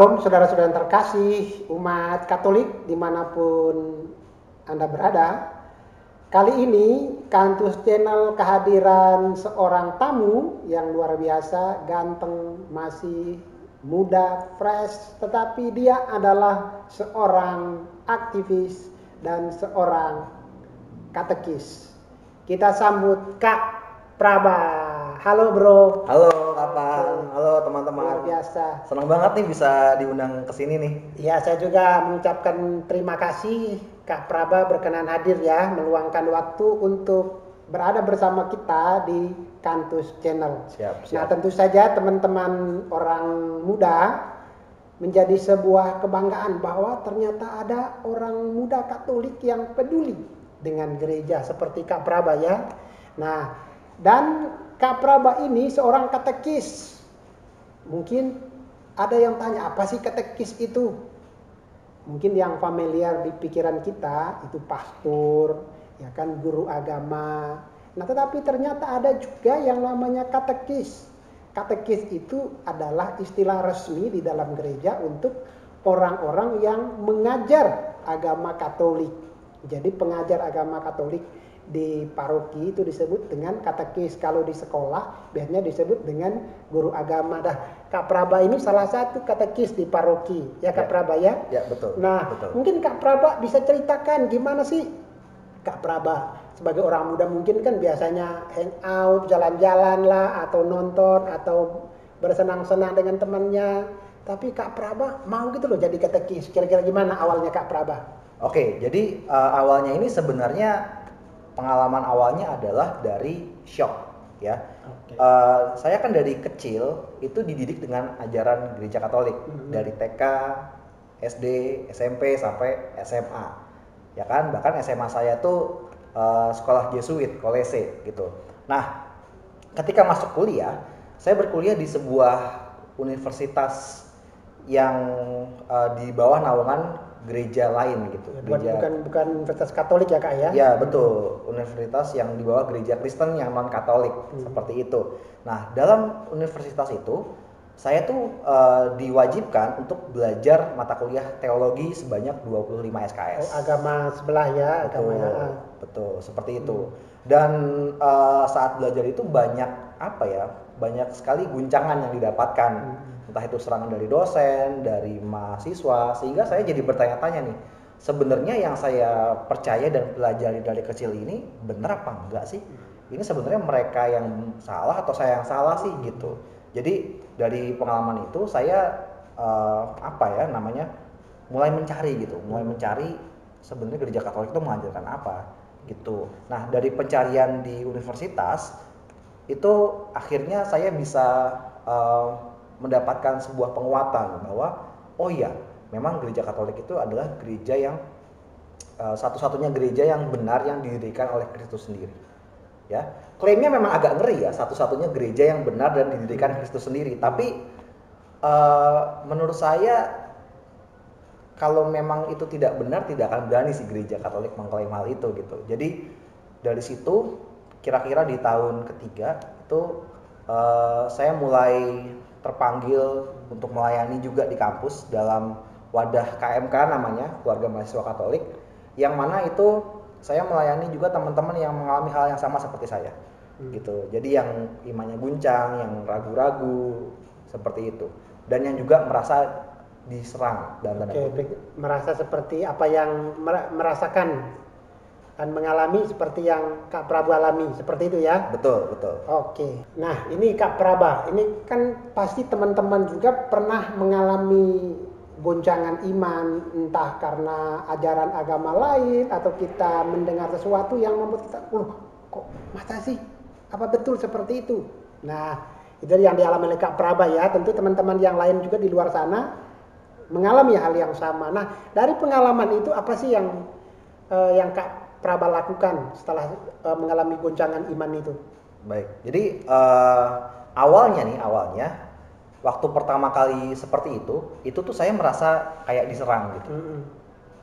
Shalom saudara-saudara yang terkasih umat Katolik dimanapun Anda berada. Kali ini Kantus Channel kehadiran seorang tamu yang luar biasa, ganteng, masih muda, fresh, tetapi dia adalah seorang aktivis dan seorang katekis. Kita sambut Kak Praba. Halo bro. Halo Kapan, halo teman-teman. Luar biasa. Senang banget nih bisa diundang ke sini nih. Ya, saya juga mengucapkan terima kasih Kak Praba berkenan hadir ya, meluangkan waktu untuk berada bersama kita di Kantus Channel. Siap. Nah, tentu saja teman-teman orang muda menjadi sebuah kebanggaan bahwa ternyata ada orang muda Katolik yang peduli dengan gereja seperti Kak Praba ya. Nah, dan Kak Praba ini seorang katekis. Mungkin ada yang tanya, apa sih katekis itu? Mungkin yang familiar di pikiran kita itu pastor, ya kan, guru agama. Nah, tetapi ternyata ada juga yang namanya katekis. Katekis itu adalah istilah resmi di dalam gereja untuk orang-orang yang mengajar agama Katolik. Jadi pengajar agama Katolik di paroki itu disebut dengan katekis. Kalau di sekolah biasanya disebut dengan guru agama. Kak Praba ini salah satu katekis di paroki, ya Kak Praba ya? Ya betul. Nah, betul. Mungkin Kak Praba bisa ceritakan gimana sih Kak Praba sebagai orang muda, mungkin kan biasanya hangout, jalan-jalan lah, atau nonton, atau bersenang-senang dengan temannya. Tapi Kak Praba mau gitu loh jadi katekis. Kira-kira gimana awalnya Kak Praba? Oke, jadi awalnya ini sebenarnya pengalaman awalnya adalah dari shock ya. Okay. Saya kan dari kecil itu dididik dengan ajaran gereja Katolik dari TK, SD, SMP sampai SMA. Ya kan, bahkan SMA saya tuh sekolah Jesuit, Kolese gitu. Nah, ketika masuk kuliah, saya berkuliah di sebuah universitas yang di bawah naungan gereja lain gitu. Bukan universitas Katolik ya Kak ya? Ya betul, universitas yang di bawah gereja Kristen yang non Katolik seperti itu. Nah, dalam universitas itu saya tuh diwajibkan untuk belajar mata kuliah teologi sebanyak 25 SKS. Agama sebelah ya, betul, agama ya. Betul, seperti itu. Dan saat belajar itu banyak sekali guncangan yang didapatkan. Entah itu serangan dari dosen, dari mahasiswa, sehingga saya jadi bertanya-tanya nih, sebenarnya yang saya percaya dan pelajari dari kecil ini benar apa enggak sih? Ini sebenarnya mereka yang salah atau saya yang salah sih gitu. Jadi dari pengalaman itu saya mulai mencari sebenarnya gereja Katolik itu mengajarkan apa gitu. Nah, dari pencarian di universitas itu akhirnya saya bisa mendapatkan sebuah penguatan bahwa oh iya, memang gereja Katolik itu adalah gereja yang satu-satunya gereja yang benar yang didirikan oleh Kristus sendiri. Ya, klaimnya memang agak ngeri ya, satu-satunya gereja yang benar dan didirikan Kristus sendiri. Tapi menurut saya kalau memang itu tidak benar, tidak akan berani sih gereja Katolik mengklaim hal itu gitu. Jadi dari situ kira-kira di tahun ketiga itu saya mulai terpanggil untuk melayani juga di kampus dalam wadah KMK namanya, Keluarga Mahasiswa Katolik, yang mana itu saya melayani juga teman-teman yang mengalami hal yang sama seperti saya gitu. Jadi yang imannya guncang, yang ragu-ragu seperti itu, dan yang juga merasa diserang dan merasa seperti apa yang merasakan dan mengalami seperti yang Kak Praba alami, seperti itu ya? Betul. Oke. Nah, ini Kak Praba, ini kan pasti teman-teman juga pernah mengalami goncangan iman, entah karena ajaran agama lain atau kita mendengar sesuatu yang membuat kita, kok masa sih? Apa betul seperti itu? Nah, itu yang dialami oleh Kak Praba ya. Tentu teman-teman yang lain juga di luar sana mengalami hal yang sama. Nah, dari pengalaman itu apa sih yang Kak Praba lakukan setelah mengalami goncangan iman itu? Baik, jadi awalnya waktu pertama kali seperti itu tuh saya merasa kayak diserang gitu.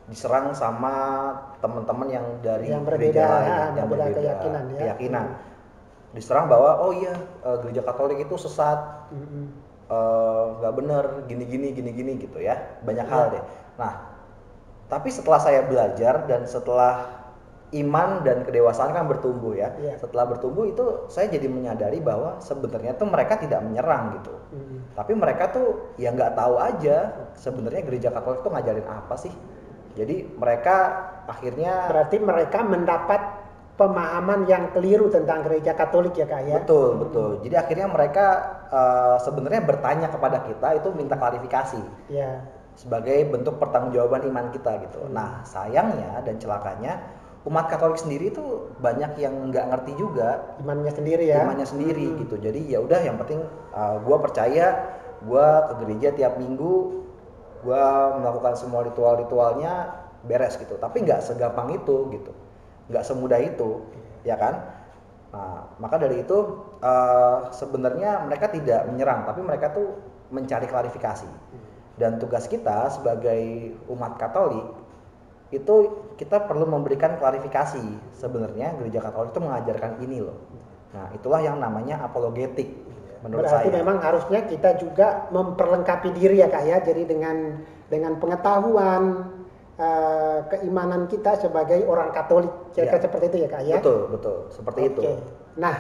Diserang sama teman-teman yang dari yang berbeda, yang berbeda keyakinan ya. Diserang bahwa oh iya, gereja Katolik itu sesat. nggak bener, gini gitu ya, banyak hal deh. Nah, tapi setelah saya belajar dan setelah iman dan kedewasaan kan bertumbuh ya. Setelah bertumbuh itu saya jadi menyadari bahwa sebenarnya tuh mereka tidak menyerang gitu. Tapi mereka tuh ya nggak tahu aja sebenarnya gereja Katolik tuh ngajarin apa sih. Jadi mereka akhirnya berarti mereka mendapat pemahaman yang keliru tentang gereja Katolik ya Kak ya. Betul. Jadi akhirnya mereka sebenarnya bertanya kepada kita itu minta klarifikasi. Sebagai bentuk pertanggungjawaban iman kita gitu. Nah, sayangnya dan celakanya umat Katolik sendiri itu banyak yang nggak ngerti juga imannya sendiri gitu. Jadi ya udah, yang penting gue percaya, gue ke gereja tiap minggu, gue melakukan semua ritualnya beres gitu. Tapi nggak segampang itu gitu, nggak semudah itu, ya kan? Nah, maka dari itu sebenarnya mereka tidak menyerang, tapi mereka tuh mencari klarifikasi. Dan tugas kita sebagai umat Katolik itu kita perlu memberikan klarifikasi, sebenarnya gereja Katolik itu mengajarkan ini loh. Nah, itulah yang namanya apologetik menurut berarti saya. Memang harusnya kita juga memperlengkapi diri ya Kak ya. Jadi dengan pengetahuan keimanan kita sebagai orang Katolik, kira-kira seperti itu ya Kak ya. Betul, seperti itu. Nah,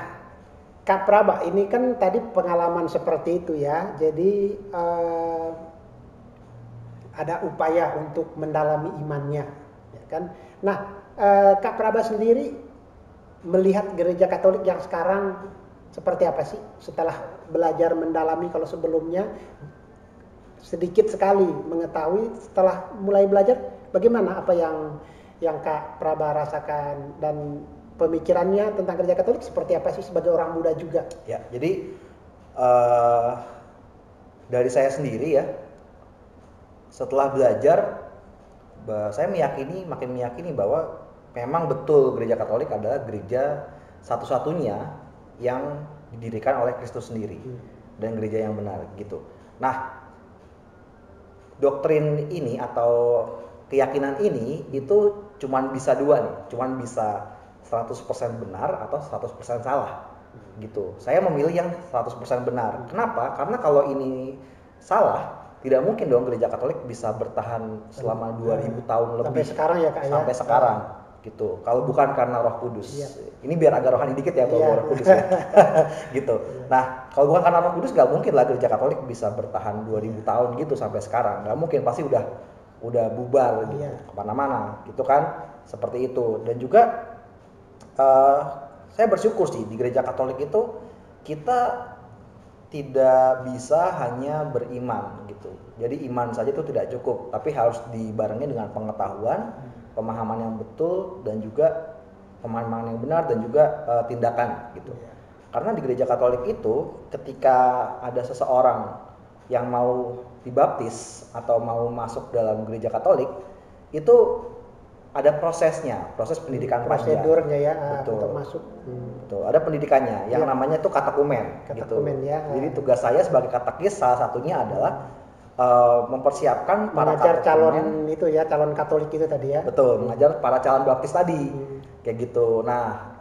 Kak Praba, ini kan tadi pengalaman seperti itu ya. Jadi ada upaya untuk mendalami imannya, ya kan? Nah, Kak Praba sendiri melihat gereja Katolik yang sekarang seperti apa sih setelah belajar mendalami? Kalau sebelumnya sedikit sekali mengetahui, setelah mulai belajar bagaimana apa yang Kak Praba rasakan dan pemikirannya tentang gereja Katolik seperti apa sih sebagai orang muda juga? Ya, jadi dari saya sendiri ya, setelah belajar, saya makin meyakini bahwa memang betul gereja Katolik adalah gereja satu-satunya yang didirikan oleh Kristus sendiri dan gereja yang benar gitu. Nah, doktrin ini atau keyakinan ini itu cuman bisa dua nih, cuman bisa 100% benar atau 100% salah gitu. Saya memilih yang 100% benar. Kenapa? Karena kalau ini salah, tidak mungkin dong gereja Katolik bisa bertahan selama 2000 tahun lebih. Sampai sekarang ya Kak ya. Sampai sekarang gitu. Kalau bukan karena Roh Kudus. Ini biar agak rohani dikit ya kalau Roh Kudus ya. Gitu. Nah, kalau bukan karena Roh Kudus nggak mungkin lah gereja Katolik bisa bertahan 2000 tahun gitu sampai sekarang. Nggak mungkin, pasti udah bubar gitu kemana-mana gitu kan. Seperti itu. Dan juga saya bersyukur sih di gereja Katolik itu kita tidak bisa hanya beriman gitu. Jadi iman saja itu tidak cukup, tapi harus dibarengi dengan pengetahuan, pemahaman yang betul, dan juga pemahaman yang benar, dan juga tindakan gitu. Karena di gereja Katolik itu ketika ada seseorang yang mau dibaptis atau mau masuk dalam gereja Katolik, itu ada prosesnya, proses pendidikan panjang. Prosedurnya ya, betul, untuk masuk. Betul, ada pendidikannya yang namanya tuh katekumen gitu. Ya. Jadi tugas saya sebagai katekis salah satunya adalah mempersiapkan para mengajar calon calon Katolik itu tadi ya. Betul, mengajar para calon baptis tadi. Kayak gitu. Nah,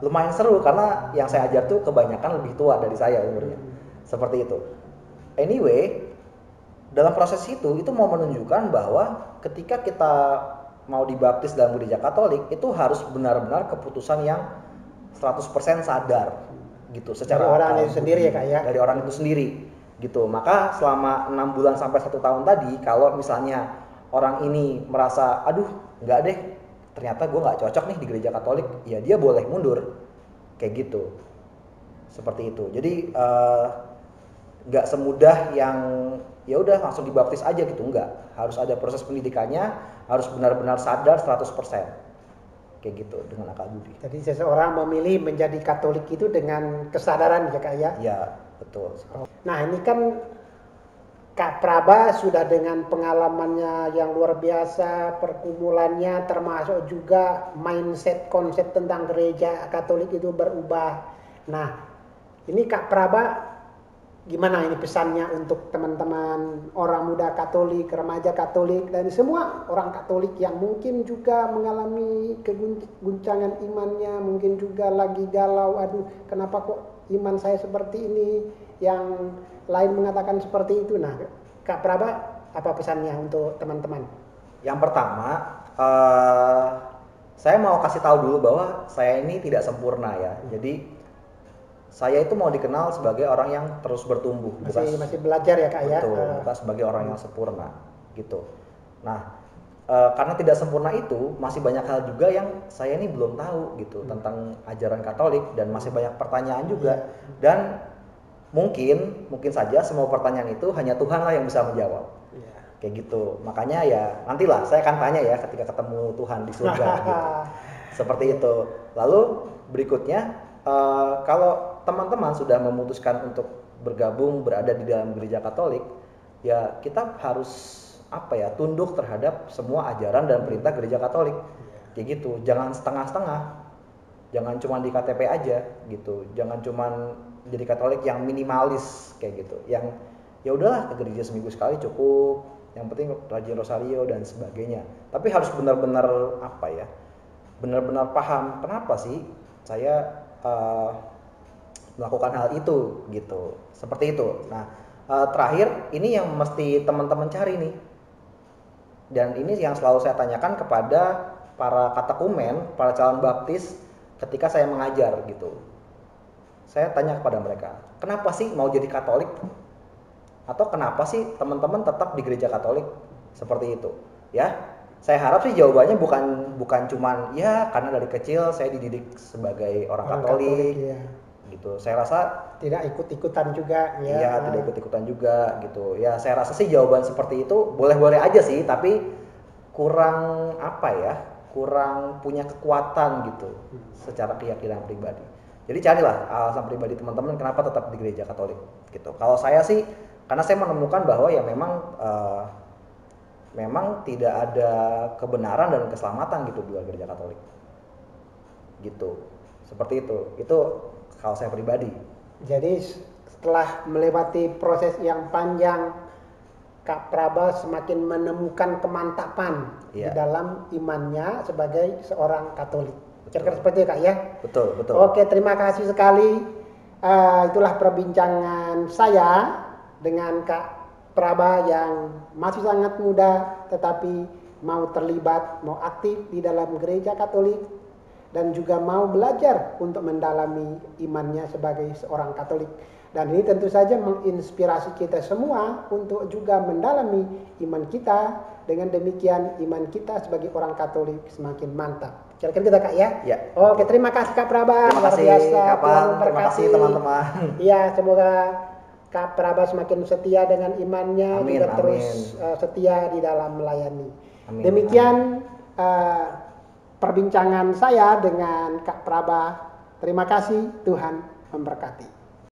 lumayan seru karena yang saya ajar tuh kebanyakan lebih tua dari saya umurnya. Seperti itu. Anyway, dalam proses itu mau menunjukkan bahwa ketika kita mau dibaptis dalam gereja Katolik itu harus benar-benar keputusan yang 100% sadar gitu secara dari orang itu sendiri ya Kak ya. Dari orang itu sendiri gitu. Maka selama 6 bulan sampai 1 tahun tadi, kalau misalnya orang ini merasa aduh nggak deh, ternyata gue nggak cocok nih di gereja Katolik, ya dia boleh mundur kayak gitu. Seperti itu. Jadi nggak semudah yang ya udah langsung dibaptis aja gitu, enggak. Harus ada proses pendidikannya, harus benar-benar sadar 100%. Kayak gitu dengan akal budi. Jadi seseorang memilih menjadi Katolik itu dengan kesadaran ya Kak ya. Ya, betul. Nah, ini kan Kak Praba sudah dengan pengalamannya yang luar biasa, pergumulannya, termasuk juga mindset konsep tentang gereja Katolik itu berubah. Nah, ini Kak Praba gimana ini pesannya untuk teman-teman orang muda Katolik, remaja Katolik, dan semua orang Katolik yang mungkin juga mengalami keguncangan imannya, mungkin juga lagi galau, aduh kenapa kok iman saya seperti ini, yang lain mengatakan seperti itu. Nah, Kak Praba, apa pesannya untuk teman-teman? Yang pertama, saya mau kasih tahu dulu bahwa saya ini tidak sempurna ya. Jadi saya itu mau dikenal sebagai orang yang terus bertumbuh, Masih belajar ya Kak ya. betul, bukan sebagai orang yang sempurna gitu. Nah, karena tidak sempurna itu masih banyak hal juga yang saya ini belum tahu gitu tentang ajaran Katolik, dan masih banyak pertanyaan juga. Dan mungkin saja semua pertanyaan itu hanya Tuhan lah yang bisa menjawab. Kayak gitu. Makanya ya nantilah saya akan tanya ya ketika ketemu Tuhan di surga gitu. Seperti itu. Lalu berikutnya, kalau teman-teman sudah memutuskan untuk bergabung berada di dalam gereja Katolik, ya kita harus tunduk terhadap semua ajaran dan perintah gereja Katolik. Kayak gitu. Jangan setengah-setengah. Jangan cuma di KTP aja gitu. Jangan cuma jadi Katolik yang minimalis kayak gitu. Yang ya udahlah ke gereja seminggu sekali cukup. Yang penting rajin rosario dan sebagainya. Tapi harus benar-benar benar-benar paham kenapa sih saya melakukan hal itu gitu. Seperti itu. Nah, terakhir ini yang mesti teman-teman cari nih. Dan ini yang selalu saya tanyakan kepada para katekumen, para calon baptis ketika saya mengajar gitu. Saya tanya kepada mereka, kenapa sih mau jadi Katolik? Atau kenapa sih teman-teman tetap di gereja Katolik? Seperti itu. Ya, saya harap sih jawabannya bukan cuman ya karena dari kecil saya dididik sebagai orang Katolik ya. Gitu. Saya rasa tidak ikut-ikutan juga ya. Iya, tidak ikut-ikutan juga gitu. Ya, saya rasa sih jawaban seperti itu boleh-boleh aja sih, tapi kurang kurang punya kekuatan gitu secara keyakinan pribadi. Jadi carilah alasan pribadi teman-teman kenapa tetap di gereja Katolik gitu. Kalau saya sih karena saya menemukan bahwa ya memang tidak ada kebenaran dan keselamatan gitu di luar gereja Katolik. Gitu. Seperti itu. Itu kalau saya pribadi. Jadi setelah melewati proses yang panjang, Kak Praba semakin menemukan kemantapan di dalam imannya sebagai seorang Katolik. Kira-kira seperti itu Kak ya? Betul. Oke, terima kasih sekali. Itulah perbincangan saya dengan Kak Praba yang masih sangat muda tetapi mau terlibat, mau aktif di dalam gereja Katolik dan juga mau belajar untuk mendalami imannya sebagai seorang Katolik. Dan ini tentu saja menginspirasi kita semua untuk juga mendalami iman kita. Dengan demikian iman kita sebagai orang Katolik semakin mantap. Kira-kira kita Kak ya? Ya. Oke, terima kasih Kak Praba. Terima kasih Kak Pan, terima kasih teman-teman. Iya, semoga Kak Praba semakin setia dengan imannya, amin, juga terus setia di dalam melayani. Amin, demikian perbincangan saya dengan Kak Praba. Terima kasih, Tuhan memberkati.